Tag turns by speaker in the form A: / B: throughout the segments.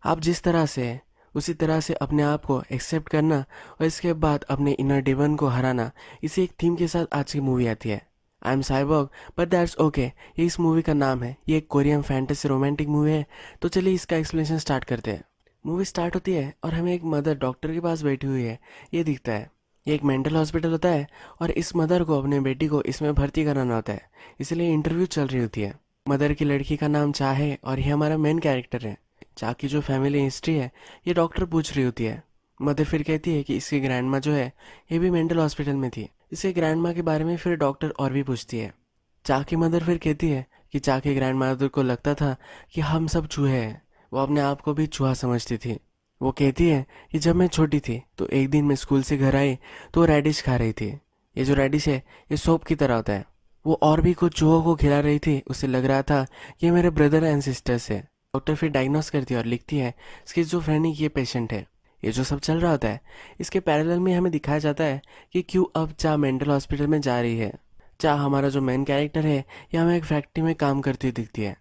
A: आप जिस तरह से हैं उसी तरह से अपने आप को एक्सेप्ट करना और इसके बाद अपने इनर डेमन को हराना, इसी एक थीम के साथ आज की मूवी आती है। I am Cyborg but that's okay, ये इस मूवी का नाम है। ये एक कोरियन फैंटेसी रोमांटिक मूवी है। तो चलिए इसका एक्सप्लेनेशन स्टार्ट करते हैं। मूवी स्टार्ट होती है और हमें एक मदर डॉक्टर के पास बैठी हुई है, ये दिखता है। ये एक मेंटल हॉस्पिटल होता है और इस मदर को अपने बेटी को इसमें भर्ती कराना होता है, इसलिए इंटरव्यू चल रही होती है। मदर की लड़की का नाम चाह है और ये हमारा मेन कैरेक्टर है। चाह की जो फैमिली हिस्ट्री है ये डॉक्टर पूछ रही होती है। मदर फिर कहती है कि इसकी ग्रैंडमा जो है ये भी मेंटल हॉस्पिटल में थी। इसके ग्रैंडमा के बारे में फिर डॉक्टर और भी पूछती है। चाह की मदर फिर कहती है कि चाह के ग्रैंड मदर को लगता था कि हम सब चूहे हैं। वो अपने आप को भी चूहा समझती थी। वो कहती है कि जब मैं छोटी थी तो एक दिन मैं स्कूल से घर आई तो वो रेडिश खा रही थी। ये जो रेडिश है ये सोप की तरह होता है। वो और भी कुछ चूहों को खिला रही थी। उसे लग रहा था कि ये मेरे ब्रदर एंड सिस्टर्स है। डॉक्टर फिर डायग्नोस करती है और लिखती है स्किज़ोफ्रेनिक ये पेशेंट है। ये जो सब चल रहा होता है इसके पैरेलल में हमें दिखाया जाता है कि क्यों अब चाह मेंटल हॉस्पिटल में जा रही है। चाह हमारा जो मेन कैरेक्टर है ये हमें एक फैक्ट्री में काम करती हुई दिखती है।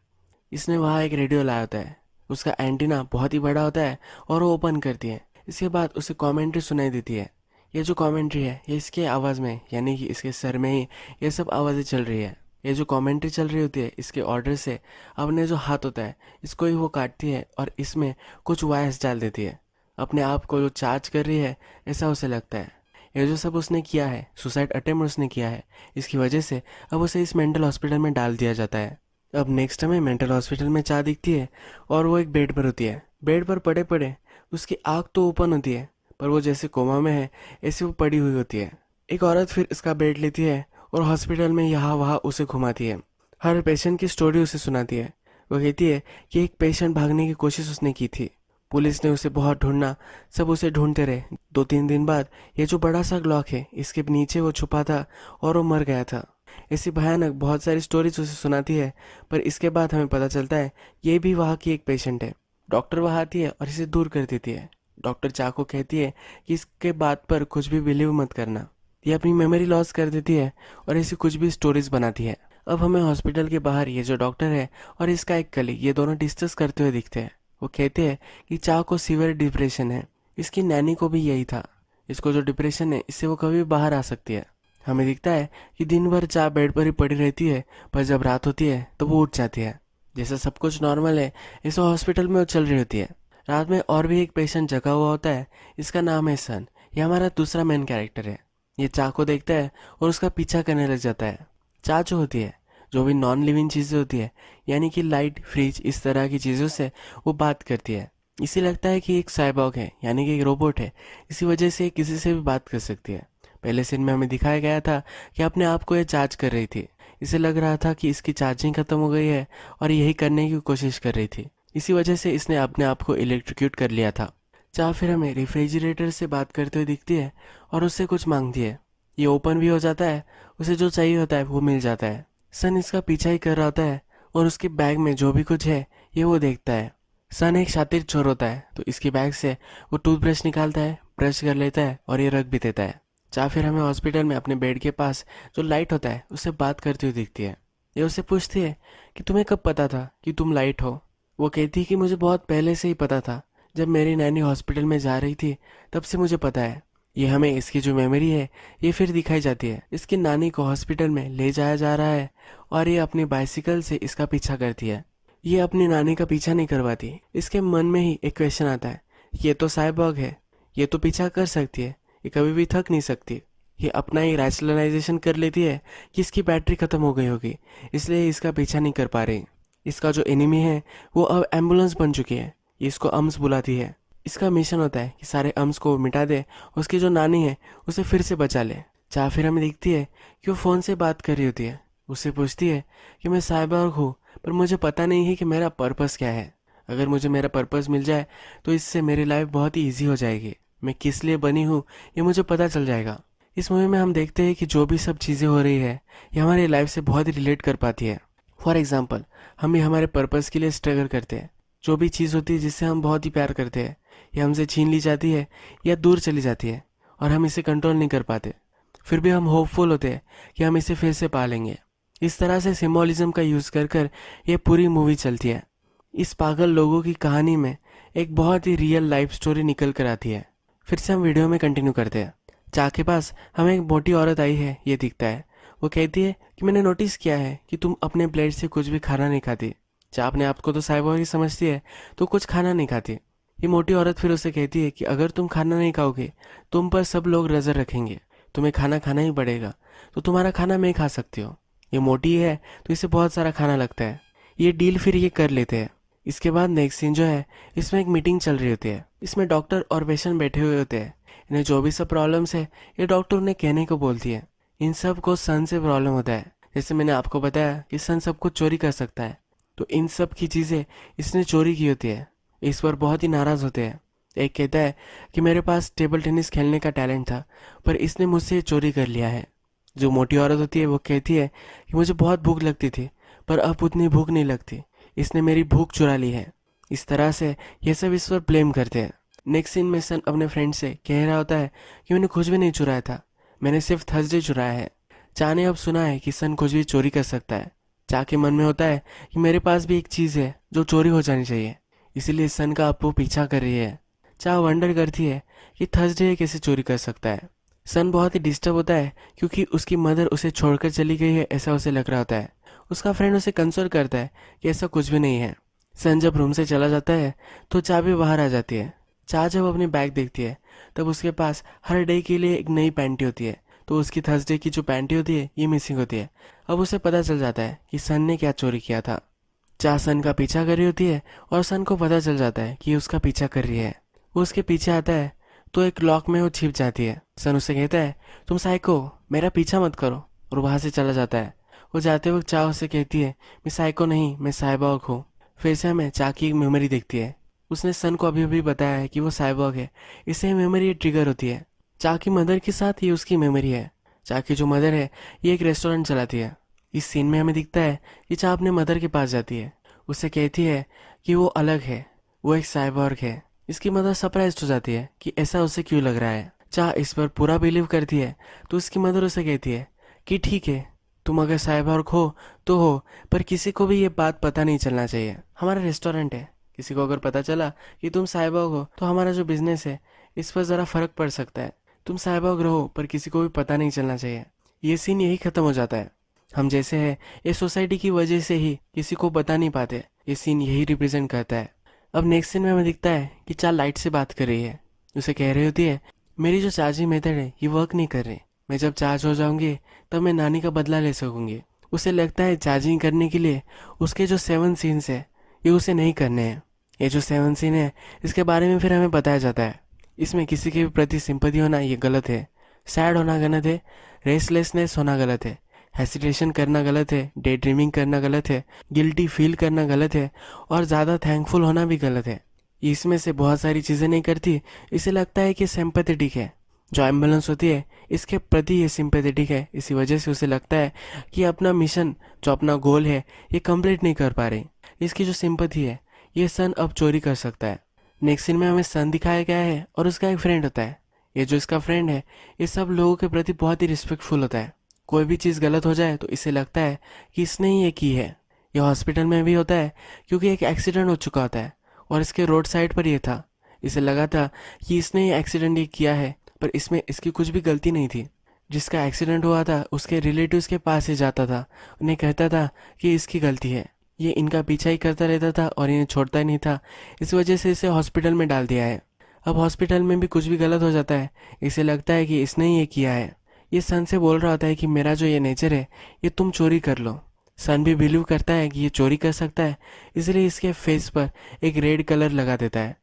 A: इसने वहाँ एक रेडियो लाया होता है। उसका एंटीना बहुत ही बड़ा होता है और वो ओपन करती है। इसके बाद उसे कमेंट्री सुनाई देती है। ये जो कमेंट्री है ये इसके आवाज़ में यानी कि इसके सर में ही ये सब आवाज़ें चल रही है। ये जो कमेंट्री चल रही होती है इसके ऑर्डर से अपने जो हाथ होता है इसको ही वो काटती है और इसमें कुछ वायर्स डाल देती है। अपने आप को जो चार्ज कर रही है ऐसा उसे लगता है। ये जो सब उसने किया है, सुसाइड अटेम्प्ट उसने किया है, इसकी वजह से अब उसे इस मेंटल हॉस्पिटल में डाल दिया जाता है। अब नेक्स्ट हमें मेंटल हॉस्पिटल में चाह दिखती है और वो एक बेड पर होती है। बेड पर पड़े पड़े उसकी आँख तो ओपन होती है पर वो जैसे कोमा में है ऐसे वो पड़ी हुई होती है। एक औरत फिर इसका बेड लेती है और हॉस्पिटल में यहाँ वहाँ उसे घुमाती है। हर पेशेंट की स्टोरी उसे सुनाती है। वो कहती है कि एक पेशेंट भागने की कोशिश उसने की थी। पुलिस ने उसे बहुत ढूंढना, सब उसे ढूंढते रहे। 2-3 दिन बाद ये जो बड़ा सा ग्लॉक है इसके नीचे वो छुपा था और वो मर गया था। ऐसी भयानक बहुत सारी स्टोरीज उसे सुनाती है पर इसके बाद हमें पता चलता है ये भी वहाँ की एक पेशेंट है। डॉक्टर वहाँ आती है और इसे दूर कर देती है। डॉक्टर चा को कहती है कि इसके बात पर कुछ भी बिलीव मत करना। ये अपनी मेमोरी लॉस कर देती है और ऐसी कुछ भी स्टोरीज बनाती है। अब हमें हॉस्पिटल के बाहर ये जो डॉक्टर है और इसका एक कलीग ये दोनों डिस्कस करते हुए दिखते हैं। वो कहते हैं कि चा को सीवियर डिप्रेशन है। इसकी नैनी को भी यही था। इसको जो डिप्रेशन है इससे वो कभी भी बाहर आ सकती है। हमें दिखता है कि दिन भर चा बेड पर ही पड़ी रहती है पर जब रात होती है तो वो उठ जाती है। जैसा सब कुछ नॉर्मल है इस हॉस्पिटल में वो चल रही होती है। रात में और भी एक पेशेंट जगा हुआ होता है। इसका नाम है सन। ये हमारा दूसरा मेन कैरेक्टर है। ये चा को देखता है और उसका पीछा करने लग जाता है। चा जो होती है जो भी नॉन लिविंग चीज़ें होती है यानी कि लाइट, फ्रिज, इस तरह की चीज़ों से वो बात करती है। इसे लगता है कि एक साइबॉग है यानी कि एक रोबोट है, इसी वजह से किसी से भी बात कर सकती है। पहले सीन में हमें दिखाया गया था कि अपने आप को ये चार्ज कर रही थी। इसे लग रहा था कि इसकी चार्जिंग खत्म हो गई है और यही करने की कोशिश कर रही थी। इसी वजह से इसने अपने आप को इलेक्ट्रिक्यूट कर लिया था। चाह फिर हमें रेफ्रिजरेटर से बात करते हुए दिखती है और उससे कुछ मांगती है। ये ओपन भी हो जाता है, उसे जो चाहिए होता है वो मिल जाता है। सन इसका पीछा ही कर रहा होता है और उसके बैग में जो भी कुछ है ये वो देखता है। सन एक शातिर चोर होता है तो इसके बैग से वो टूथब्रश निकालता है, ब्रश कर लेता है और ये रख भी देता है। चाह फिर हमें हॉस्पिटल में अपने बेड के पास जो लाइट होता है उससे बात करती हुई दिखती है। ये उससे पूछती है कि तुम्हें कब पता था कि तुम लाइट हो। वो कहती है कि मुझे बहुत पहले से ही पता था। जब मेरी नैनी हॉस्पिटल में जा रही थी तब से मुझे पता है। ये हमें इसकी जो मेमोरी है ये फिर दिखाई जाती है। इसकी नानी को हॉस्पिटल में ले जाया जा रहा है और ये अपनी बाइसिकल से इसका पीछा करती है। ये अपनी नानी का पीछा नहीं करवाती। इसके मन में ही एक क्वेश्चन आता है, ये तो साइबॉग है, ये तो पीछा कर सकती है, ये कभी भी थक नहीं सकती। ये अपना ही रैशनलाइजेशन कर लेती है कि इसकी बैटरी खत्म हो गई होगी इसलिए इसका पीछा नहीं कर पा रही। इसका जो एनिमी है वो अब एम्बुलेंस बन चुकी है। ये इसको अम्स बुलाती है। इसका मिशन होता है कि सारे अम्स को मिटा दे, उसकी जो नानी है उसे फिर से बचा ले। चाह फिर हमें दिखती है कि वो फ़ोन से बात कर रही होती है। उससे पूछती है कि मैं साइबॉग हूँ पर मुझे पता नहीं है कि मेरा पर्पस क्या है। अगर मुझे मेरा पर्पस मिल जाए तो इससे मेरी लाइफ बहुत ही ईजी हो जाएगी। मैं किस लिए बनी हूँ ये मुझे पता चल जाएगा। इस मूवी में हम देखते हैं कि जो भी सब चीज़ें हो रही है ये हमारी लाइफ से बहुत ही रिलेट कर पाती है। फॉर एग्जाम्पल, हम भी हमारे पर्पस के लिए स्ट्रगल करते हैं। जो भी चीज़ होती है जिससे हम बहुत ही प्यार करते हैं ये हमसे छीन ली जाती है या दूर चली जाती है और हम इसे कंट्रोल नहीं कर पाते। फिर भी हम होपफुल होते हैं कि हम इसे फिर से पा लेंगे। इस तरह से सिम्बोलिज्म का यूज़ कर कर ये पूरी मूवी चलती है। इस पागल लोगों की कहानी में एक बहुत ही रियल लाइफ स्टोरी निकल कर आती है। फिर से हम वीडियो में कंटिन्यू करते हैं। चा के पास हमें एक मोटी औरत आई है, ये दिखता है। वो कहती है कि मैंने नोटिस किया है कि तुम अपने प्लेट से कुछ भी खाना नहीं खाती। चा अपने आप को तो साइबोर्ग ही समझती है, तो कुछ खाना नहीं खाती। ये मोटी औरत फिर उसे कहती है कि अगर तुम खाना नहीं खाओगे, तुम पर सब लोग नजर रखेंगे, तुम्हें खाना खाना ही पड़ेगा, तो तुम्हारा खाना मैं खा सकती हूँ। ये मोटी है तो इसे बहुत सारा खाना लगता है। ये डील फिर ये कर लेते हैं। इसके बाद नेक्स्ट सीन जो है, इसमें एक मीटिंग चल रही होती है। इसमें डॉक्टर और पेशेंट बैठे हुए होते हैं। इन्हें जो भी सब प्रॉब्लम्स है, ये डॉक्टर उन्हें कहने को बोलती है। इन सब को सन से प्रॉब्लम होता है। जैसे मैंने आपको बताया कि सन सब कुछ चोरी कर सकता है, तो इन सब की चीज़ें इसने चोरी की होती है। इस पर बहुत ही नाराज़ होते हैं। एक कहता है कि मेरे पास टेबल टेनिस खेलने का टैलेंट था, पर इसने मुझसे चोरी कर लिया है। जो मोटी औरत होती है वो कहती है कि मुझे बहुत भूख लगती थी, पर अब उतनी भूख नहीं लगती, इसने मेरी भूख चुरा ली है। इस तरह से ये सब इस पर ब्लेम करते हैं। नेक्स्ट सीन में सन अपने फ्रेंड से कह रहा होता है कि मैंने कुछ भी नहीं चुराया था, मैंने सिर्फ थर्सडे चुराया है। चा ने अब सुना है कि सन कुछ भी चोरी कर सकता है। चा के मन में होता है कि मेरे पास भी एक चीज़ है जो चोरी हो जानी चाहिए, इसीलिए सन का अब वो पीछा कर रही है। चा वंडर करती है कि थर्सडे कैसे चोरी कर सकता है। सन बहुत ही डिस्टर्ब होता है क्योंकि उसकी मदर उसे छोड़कर चली गई है, ऐसा उसे लग रहा होता है। उसका फ्रेंड उसे कंसोल करता है कि ऐसा कुछ भी नहीं है। सन जब रूम से चला जाता है तो चा भी बाहर आ जाती है। चा जब अपनी बैग देखती है तब उसके पास हर डे के लिए एक नई पैंटी होती है, तो उसकी थर्सडे की जो पैंटी होती है ये मिसिंग होती है। अब उसे पता चल जाता है कि सन ने क्या चोरी किया था। चा सन का पीछा कर रही होती है और सन को पता चल जाता है कि उसका पीछा कर रही है। वो उसके पीछे आता है तो एक लॉक में वो छिप जाती है। सन उसे कहता है तुम साइको, मेरा पीछा मत करो, और वहाँ से चला जाता है। वो जाते वक्त चा उसे कहती है मैं साइको नहीं, मैं साइबॉर्ग हूँ। फिर से हमें चा की एक मेमोरी दिखती है। उसने सन को अभी अभी बताया है कि वो साइबॉर्ग है, इससे मेमोरी ट्रिगर होती है। चा की मदर के साथ ये उसकी मेमोरी है। चा की जो मदर है ये एक रेस्टोरेंट चलाती है। इस सीन में हमें दिखता है कि चा अपने मदर के पास जाती है। उससे कहती है कि वो अलग है, वो एक साइबॉर्ग है। इसकी मदर सरप्राइज हो जाती है कि ऐसा उसे क्यों लग रहा है। चा इस पर पूरा बिलीव करती है, तो उसकी मदर उसे कहती है कि ठीक है, तुम अगर साइबॉर्ग हो तो हो, पर किसी को भी ये बात पता नहीं चलना चाहिए। हमारा रेस्टोरेंट है, किसी को अगर पता चला कि तुम साइबॉर्ग हो तो हमारा जो बिजनेस है इस पर ज़रा फर्क पड़ सकता है। तुम साइबॉर्ग रहो पर किसी को भी पता नहीं चलना चाहिए। ये सीन यही ख़त्म हो जाता है। हम जैसे हैं ये सोसाइटी की वजह से ही किसी को बता नहीं पाते। ये सीन यही रिप्रेजेंट करता है। अब नेक्स्ट सीन में हमें दिखता है कि चा लाइट से बात कर रही है। उसे कह रही होती है मेरी जो चार्जिंग मेथड है ये वर्क नहीं कर रही, मैं जब चार्ज हो जाऊंगी तब मैं नानी का बदला ले सकूंगी। उसे लगता है चार्जिंग करने के लिए उसके जो 7 सीन्स है ये उसे नहीं करने हैं। ये जो 7 सीन है इसके बारे में फिर हमें बताया जाता है। इसमें किसी के भी प्रति सिंपैथी होना ये गलत है, सैड होना गलत है, रेस्टलेसनेस होना गलत है, हेसिटेशन करना गलत है, डे ड्रीमिंग करना गलत है, गिल्टी फील करना गलत है, और ज़्यादा थैंकफुल होना भी गलत है। इसमें से बहुत सारी चीज़ें नहीं करती, इसे लगता है कि सिंपैथेटिक है। जो एम्बुलेंस होती है इसके प्रति ये सिंपैथेटिक है, इसी वजह से उसे लगता है कि अपना मिशन, जो अपना गोल है, ये कंप्लीट नहीं कर पा रही। इसकी जो सिंपैथी है ये सन अब चोरी कर सकता है। नेक्स्ट सीन में हमें सन दिखाया गया है और उसका एक फ्रेंड होता है। ये जो इसका फ्रेंड है ये सब लोगों के प्रति बहुत ही रिस्पेक्टफुल होता है। कोई भी चीज़ गलत हो जाए तो इसे लगता है कि इसने ही ये की है। यह हॉस्पिटल में भी होता है क्योंकि एक एक्सीडेंट हो चुका होता है और इसके रोड साइड पर ये था। इसे लगा था कि इसने ये एक्सीडेंट ये किया है, पर इसमें इसकी कुछ भी गलती नहीं थी। जिसका एक्सीडेंट हुआ था उसके रिलेटिव्स के पास ही जाता था, उन्हें कहता था कि इसकी गलती है। ये इनका पीछा ही करता रहता था और इन्हें छोड़ता ही नहीं था। इस वजह से इसे हॉस्पिटल में डाल दिया है। अब हॉस्पिटल में भी कुछ भी गलत हो जाता है, इसे लगता है कि इसने ही ये किया है। ये सन से बोल रहा होता है कि मेरा जो ये नेचर है ये तुम चोरी कर लो। सन भी बिलीव करता है कि ये चोरी कर सकता है, इसलिए इसके फेस पर एक रेड कलर लगा देता है।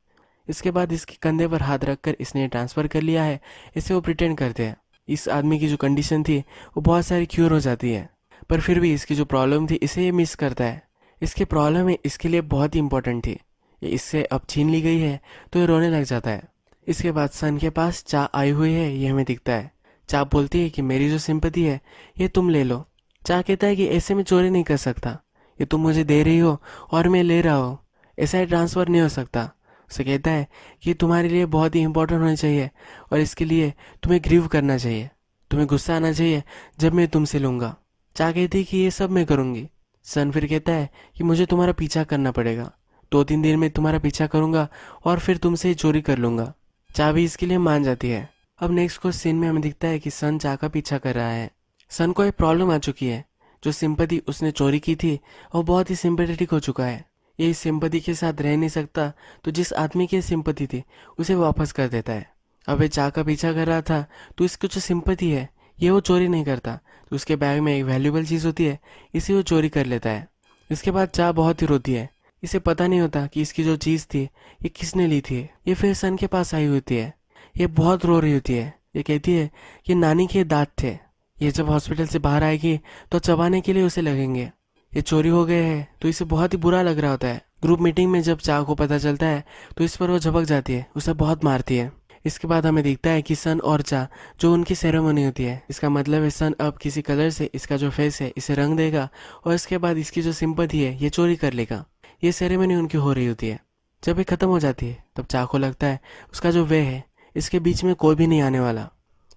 A: इसके बाद इसके कंधे पर हाथ रखकर इसने ये ट्रांसफ़र कर लिया है, इसे वो प्रिटेंड करते हैं। इस आदमी की जो कंडीशन थी वो बहुत सारी क्यूर हो जाती है, पर फिर भी इसकी जो प्रॉब्लम थी इसे ये मिस करता है। इसकी प्रॉब्लम है इसके लिए बहुत ही इंपॉर्टेंट थी, ये इससे अब छीन ली गई है तो ये रोने लग जाता है। इसके बाद सन के पास चा आई हुई है, ये हमें दिखता है। चा बोलती है कि मेरी जो सिंपैथी है ये तुम ले लो। चा कहता है कि ऐसे में चोरी नहीं कर सकता, ये तुम मुझे दे रही हो और मैं ले रहा हूँ, ऐसा ही ट्रांसफ़र नहीं हो सकता। उसे कहता है कि तुम्हारे लिए बहुत ही इंपॉर्टेंट होना चाहिए और इसके लिए तुम्हें ग्रीव करना चाहिए, तुम्हें गुस्सा आना चाहिए जब मैं तुमसे लूँगा। चा कहती है कि ये सब मैं करूँगी। सन फिर कहता है कि मुझे तुम्हारा पीछा करना पड़ेगा, 2-3 दिन में तुम्हारा पीछा करूंगा और फिर तुमसे ही चोरी कर लूंगा। चा भी इसके लिए मान जाती है। अब नेक्स्ट कुछ सीन में हमें दिखता है कि सन चा का पीछा कर रहा है। सन को एक प्रॉब्लम आ चुकी है। जो सिंपैथी उसने चोरी की थी वो बहुत ही सिंपैथेटिक हो चुका है। ये इस सिंपैथी के साथ रह नहीं सकता, तो जिस आदमी की सिंपैथी थी उसे वापस कर देता है। अब ये चा का पीछा कर रहा था, तो इसकी जो सिंपैथी है ये वो चोरी नहीं करता, तो उसके बैग में एक वैल्यूबल चीज़ होती है, इसे वो चोरी कर लेता है। इसके बाद चा बहुत ही रोती है। इसे पता नहीं होता कि इसकी जो चीज़ थी ये किसने ली थी। ये फिर सन के पास आई होती है। ये बहुत रो रही होती है। ये कहती है कि नानी के दांत थे, ये जब हॉस्पिटल से बाहर आएगी तो चबाने के लिए उसे लगेंगे। ये चोरी हो गए हैं, तो इसे बहुत ही बुरा लग रहा होता है। ग्रुप मीटिंग में जब चा को पता चलता है तो इस पर वो झपक जाती है, उसे बहुत मारती है। इसके बाद हमें दिखता है कि सन और चा जो उनकी सेरेमनी होती है, इसका मतलब है सन अब किसी कलर से इसका जो फेस है इसे रंग देगा और इसके बाद इसकी जो सिंपैथी है ये चोरी कर लेगा। ये सेरेमनी उनकी हो रही होती है। जब ये खत्म हो जाती है तब चा को लगता है उसका जो वे है इसके बीच में कोई भी नहीं आने वाला।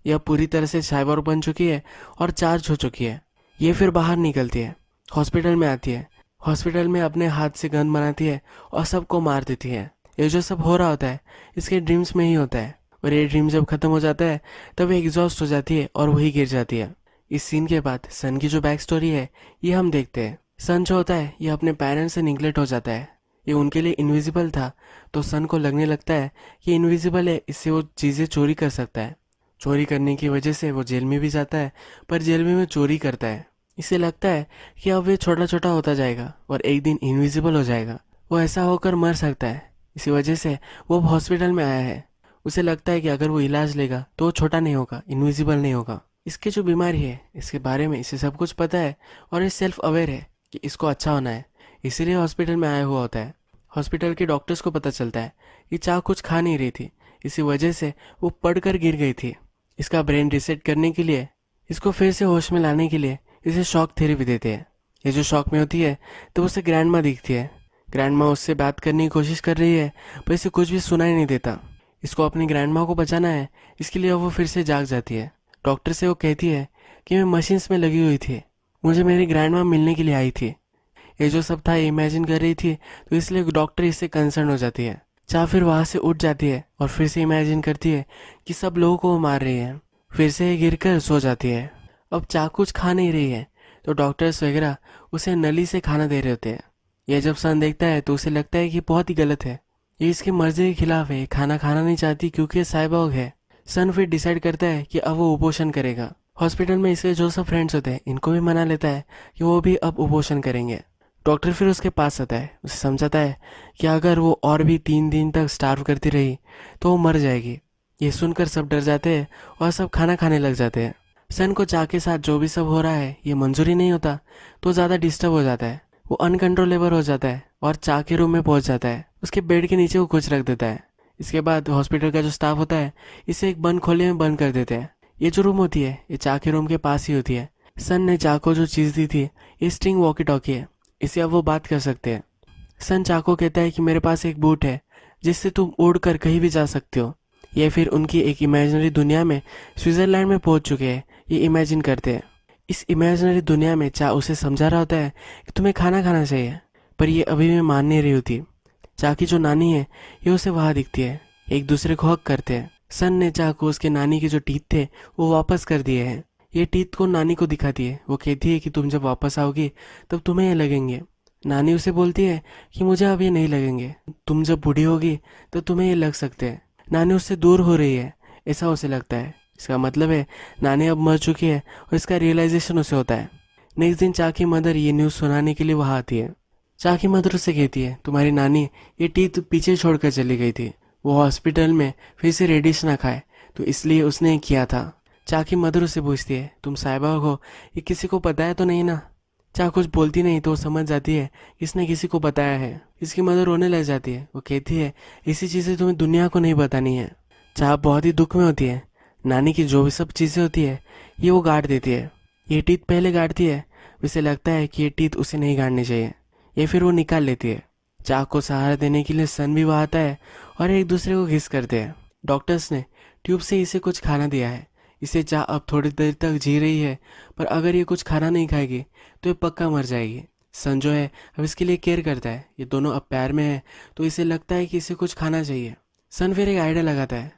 A: यह पूरी तरह से साइबोर्ग बन चुकी है और चार्ज हो चुकी है। ये फिर बाहर निकलती है, हॉस्पिटल में आती है। हॉस्पिटल में अपने हाथ से गन बनाती है और सबको मार देती है। ये जो सब हो रहा होता है इसके ड्रीम्स में ही होता है, और ये ड्रीम जब खत्म हो जाता है तब ये एग्जॉस्ट हो जाती है और वही गिर जाती है। इस सीन के बाद सन की जो बैक स्टोरी है ये हम देखते हैं। सन जो होता है ये अपने पेरेंट्स से निगलेक्ट हो जाता है। ये उनके लिए इनविजिबल था, तो सन को लगने लगता है कि इनविजिबल है, इससे वो चीज़ें चोरी कर सकता है। चोरी करने की वजह से वो जेल में भी जाता है, पर जेल में वो चोरी करता है। इसे लगता है कि अब वे छोटा छोटा होता जाएगा और एक दिन इनविजिबल हो जाएगा। वो ऐसा होकर मर सकता है, इसी वजह से वो हॉस्पिटल में आया है। उसे लगता है कि अगर वो इलाज लेगा तो वो छोटा नहीं होगा, इनविजिबल नहीं होगा। इसकी जो बीमारी है इसके बारे में इसे सब कुछ पता है और ये सेल्फ अवेयर है कि इसको अच्छा होना है, इसीलिए हॉस्पिटल में आया हुआ होता है। हॉस्पिटल के डॉक्टर्स को पता चलता है कि चा कुछ खा नहीं रही थी, इसी वजह से वो पड़कर गिर गई थी। इसका ब्रेन रिसेट करने के लिए, इसको फिर से होश में लाने के लिए इसे शॉक थेरेपी देते हैं। ये जो शॉक में होती है तो उसे ग्रैंड माँ दिखती है। ग्रैंड माँ उससे बात करने की कोशिश कर रही है, पर इसे कुछ भी सुनाई नहीं देता। इसको अपनी ग्रैंड माँ को बचाना है, इसके लिए वो फिर से जाग जाती है। डॉक्टर से वो कहती है कि मैं मशीन्स में लगी हुई थी, मुझे मेरी ग्रैंड माँ मिलने के लिए आई थी। ये जो सब था ये इमेजिन कर रही थी, तो इसलिए डॉक्टर इससे कंसर्न हो जाती है। चा फिर वहाँ से उठ जाती है और फिर से इमेजिन करती है कि सब लोगों को वो मार रही है। फिर से ये गिरकर सो जाती है। अब चा कुछ खा नहीं रही है, तो डॉक्टर्स वगैरह उसे नली से खाना दे रहे होते हैं। यह जब सन देखता है तो उसे लगता है कि बहुत ही गलत है, ये इसकी मर्जी के खिलाफ है, खाना खाना नहीं चाहती क्योंकि ये साइबॉर्ग है। सन फिर डिसाइड करता है कि अब वो उपोषण करेगा। हॉस्पिटल में इसके जो सब फ्रेंड्स होते हैं इनको भी मना लेता है कि वो भी अब उपोषण करेंगे। डॉक्टर फिर उसके पास आता है, उसे समझाता है कि अगर वो और भी 3 दिन तक स्टार्व करती रही तो वो मर जाएगी। ये सुनकर सब डर जाते हैं और सब खाना खाने लग जाते हैं। सन को चा के साथ जो भी सब हो रहा है ये मंजूरी नहीं होता, तो ज़्यादा डिस्टर्ब हो जाता है। वो अनकंट्रोलेबल हो जाता है और चा के रूम में पहुंच जाता है। उसके बेड के नीचे वो कुछ रख देता है। इसके बाद हॉस्पिटल का जो स्टाफ होता है इसे एक बंद खोले में बंद कर देते हैं। ये जो रूम होती है ये चा के रूम के पास ही होती है। सन ने चा को जो चीज़ दी थी ये स्ट्रिंग वॉकी टॉकी है, इसे अब वो बात कर सकते हैं। सन चा को कहता है कि मेरे पास एक बूट है जिससे तुम उड़ कर कहीं भी जा सकते हो। ये फिर उनकी एक इमेजिनरी दुनिया में स्विट्जरलैंड में पहुंच चुके हैं, ये इमेजिन करते हैं। इस इमेजिनरी दुनिया में चा उसे समझा रहा होता है कि तुम्हें खाना खाना चाहिए, पर ये अभी भी मान नहीं रही होती। चा की जो नानी है ये उसे वहाँ दिखती है, एक दूसरे को हक करते हैं। सन ने चा को उसके नानी के जो टीथ थे वो वापस कर दिए हैं। ये टीथ को नानी को दिखाती है। वो कहती है कि तुम जब वापस आओगी तब तुम्हें ये लगेंगे। नानी उसे बोलती है कि मुझे अब ये नहीं लगेंगे, तुम जब बूढ़ी होगी तो तुम्हें ये लग सकते हैं। नानी उससे दूर हो रही है ऐसा उसे लगता है। इसका मतलब है नानी अब मर चुकी है और इसका रियलाइजेशन उसे होता है। नेक्स्ट दिन चा की मदर ये न्यूज़ सुनाने के लिए वहाँ आती है। चा की मदर उससे कहती है तुम्हारी नानी ये टीथ पीछे छोड़कर चली गई थी, वो हॉस्पिटल में फिर से रेडिएशन ना खाए तो इसलिए उसने किया था। चा की मदर उससे पूछती है तुम साइबॉर्ग हो, ये किसी को बताया तो नहीं ना। चा कुछ बोलती नहीं तो वो समझ जाती है इसने किसी को बताया है। इसकी मदर रोने लग जाती है। वो कहती है ऐसी चीज़ें तुम्हें दुनिया को नहीं बतानी है। चा बहुत ही दुख में होती है। नानी की जो भी सब चीज़ें होती है ये वो गाड़ देती है। ये टीथ पहले गाड़ती है, उसे लगता है कि ये टीथ उसे नहीं गाड़नी चाहिए, ये फिर वो निकाल लेती है। चा को सहारा देने के लिए सन भी वहाँ आता है और एक दूसरे को घिस करते हैं। डॉक्टर्स ने ट्यूब से इसे कुछ खाना दिया है। इसे चा अब थोड़ी देर तक जी रही है, पर अगर ये कुछ खाना नहीं खाएगी तो ये पक्का मर जाएगी। सन जो है अब इसके लिए केयर करता है। ये दोनों अब प्यार में है तो इसे लगता है कि इसे कुछ खाना चाहिए। सन फिर एक आइडिया लगाता है।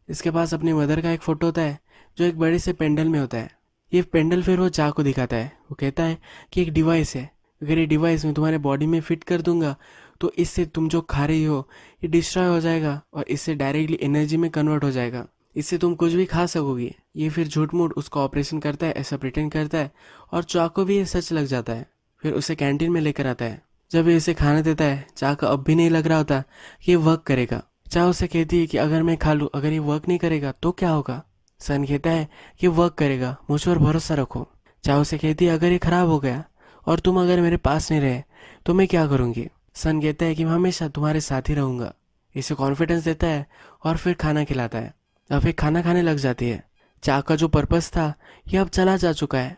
A: इसके पास अपनी मदर का एक फ़ोटो होता है जो एक बड़े से पेंडल में होता है। ये पेंडल फिर वो चा को दिखाता है। वो कहता है कि एक डिवाइस है, अगर ये डिवाइस मैं तुम्हारे बॉडी में फिट कर दूंगा तो इससे तुम जो खा रही हो ये डिस्ट्रॉय हो जाएगा और इससे डायरेक्टली एनर्जी में कन्वर्ट हो जाएगा। इससे तुम कुछ भी खा सकोगी। ये फिर झूठ मूठ उसका ऑपरेशन करता है, ऐसा प्रिटेंड करता है और चा को भी ये सच लग जाता है। फिर उसे कैंटीन में लेकर आता है। जब ये इसे खाना देता है चा का अब भी नहीं लग रहा होता कि ये वर्क करेगा। चा उसे कहती है कि अगर मैं खा लूँ, अगर ये वर्क नहीं करेगा तो क्या होगा। सन कहता है कि वर्क करेगा, मुझ पर भरोसा रखो। चा उसे कहती है अगर ये खराब हो गया और तुम अगर मेरे पास नहीं रहे तो मैं क्या करूँगी। सन कहता है कि मैं हमेशा तुम्हारे साथ ही रहूँगा। इसे कॉन्फिडेंस देता है और फिर खाना खिलाता है। अब ये खाना खाने लग जाती है। चा का जो पर्पस था ये अब चला जा चुका है।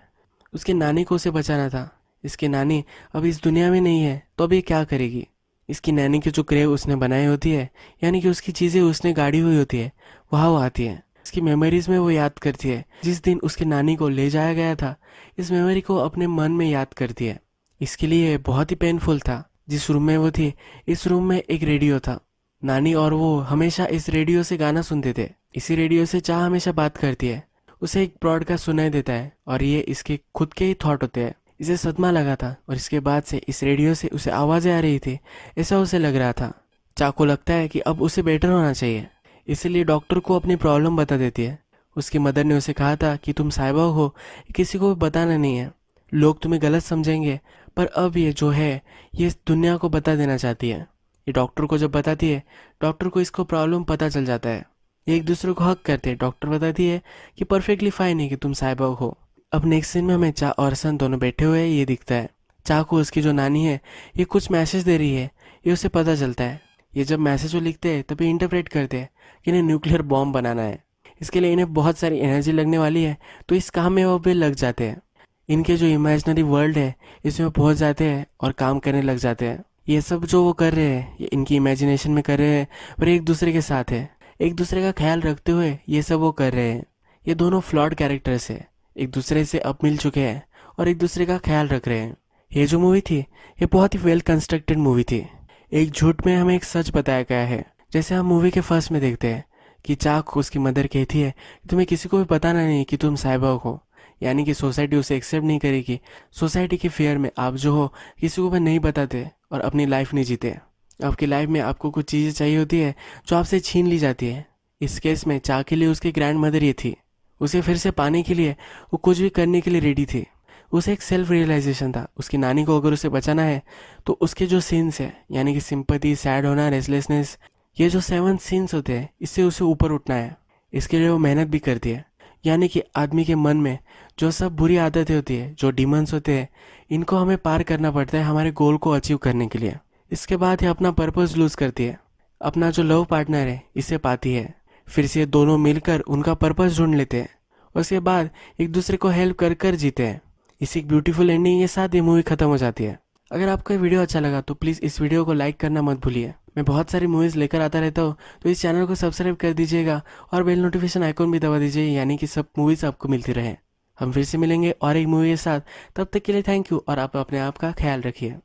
A: उसकी नानी को उसे बचाना था। इसकी नानी अब इस दुनिया में नहीं है तो अब ये क्या करेगी। इसकी नानी की जो क्रेव उसने बनाई होती है, यानी कि उसकी चीज़ें उसने गाड़ी हुई होती है, वहाँ वो आती है। इसकी मेमोरीज में वो याद करती है जिस दिन उसकी नानी को ले जाया गया था। इस मेमोरी को अपने मन में याद करती है। इसके लिए बहुत ही पेनफुल था। जिस रूम में वो थी इस रूम में एक रेडियो था। नानी और वो हमेशा इस रेडियो से गाना सुनते थे। इसी रेडियो से चाह हमेशा बात करती है। उसे एक ब्रॉडकास्ट सुनाई देता है और ये इसके खुद के ही थॉट होते हैं। इसे सदमा लगा था और इसके बाद से इस रेडियो से उसे आवाज़ें आ रही थी, ऐसा उसे लग रहा था। चा को लगता है कि अब उसे बेटर होना चाहिए, इसीलिए डॉक्टर को अपनी प्रॉब्लम बता देती है। उसकी मदर ने उसे कहा था कि तुम साइबॉग हो, किसी को भी बताना नहीं है, लोग तुम्हें गलत समझेंगे। पर अब ये जो है ये इस दुनिया को बता देना चाहती है। ये डॉक्टर को जब बताती है, डॉक्टर को इसको प्रॉब्लम पता चल जाता है। ये एक दूसरे को हक करते हैं। डॉक्टर बताती है कि परफेक्टली फाइन है कि तुम साइबॉग हो। अब नेक्स्ट सीन में हमें चा और सन दोनों बैठे हुए हैं, ये दिखता है। चा को उसकी जो नानी है ये कुछ मैसेज दे रही है, ये उसे पता चलता है। ये जब मैसेज वो लिखते हैं तभी इंटरप्रेट करते हैं कि इन्हें न्यूक्लियर बॉम्ब बनाना है। इसके लिए इन्हें बहुत सारी एनर्जी लगने वाली है तो इस काम में वो भी लग जाते हैं। इनके जो इमेजिनरी वर्ल्ड है इसमें पहुंच जाते हैं और काम करने लग जाते हैं। ये सब जो वो कर रहे हैं ये इनकी इमेजिनेशन में कर रहे हैं, पर एक दूसरे के साथ है। एक दूसरे का ख्याल रखते हुए ये सब वो कर रहे हैं। ये दोनों फ्लॉड कैरेक्टर्स है, एक दूसरे से अब मिल चुके हैं और एक दूसरे का ख्याल रख रहे हैं। ये जो मूवी थी ये बहुत ही वेल कंस्ट्रक्टेड मूवी थी। एक झूठ में हमें एक सच बताया गया है। जैसे हम मूवी के फर्स्ट में देखते हैं कि चाक को उसकी मदर कहती है कि तुम्हें किसी को भी बताना नहीं कि तुम साइबॉग हो, यानी कि सोसाइटी उसे एक्सेप्ट नहीं करेगी। सोसाइटी के फेयर में आप जो हो किसी को भी नहीं बताते और अपनी लाइफ नहीं जीते। आपकी लाइफ में आपको कुछ चीज़ें चाहिए होती है जो आपसे छीन ली जाती है। इस केस में चा के लिए उसकी ग्रैंड मदर ये थी। उसे फिर से पाने के लिए वो कुछ भी करने के लिए रेडी थी। उसे एक सेल्फ रियलाइजेशन था, उसकी नानी को अगर उसे बचाना है तो उसके जो सीन्स है, यानी कि सिंपैथी, सैड होना, रेस्टलेसनेस, ये जो 7 सीन्स होते हैं इससे उसे ऊपर उठना है। इसके लिए वो मेहनत भी करती है। यानी कि आदमी के मन में जो सब बुरी आदतें होती है, जो डिमंस होते हैं, इनको हमें पार करना पड़ता है हमारे गोल को अचीव करने के लिए। इसके बाद ये अपना पर्पस लूज करती है। अपना जो लव पार्टनर है इसे पाती है। फिर से दोनों मिलकर उनका पर्पस ढूंढ लेते हैं। उसके बाद एक दूसरे को हेल्प कर कर जीते हैं। इसी एक ब्यूटीफुल एंडिंग के साथ ये मूवी खत्म हो जाती है। अगर आपको ये वीडियो अच्छा लगा तो प्लीज़ इस वीडियो को लाइक करना मत भूलिए। मैं बहुत सारी मूवीज़ लेकर आता रहता हूँ तो इस चैनल को सब्सक्राइब कर दीजिएगा और बेल नोटिफिकेशन आइकॉन भी दबा दीजिए, यानी कि सब मूवीज़ आपको मिलती रहे। हम फिर से मिलेंगे और एक मूवी के साथ। तब तक के लिए थैंक यू और आप अपने आप का ख्याल रखिए।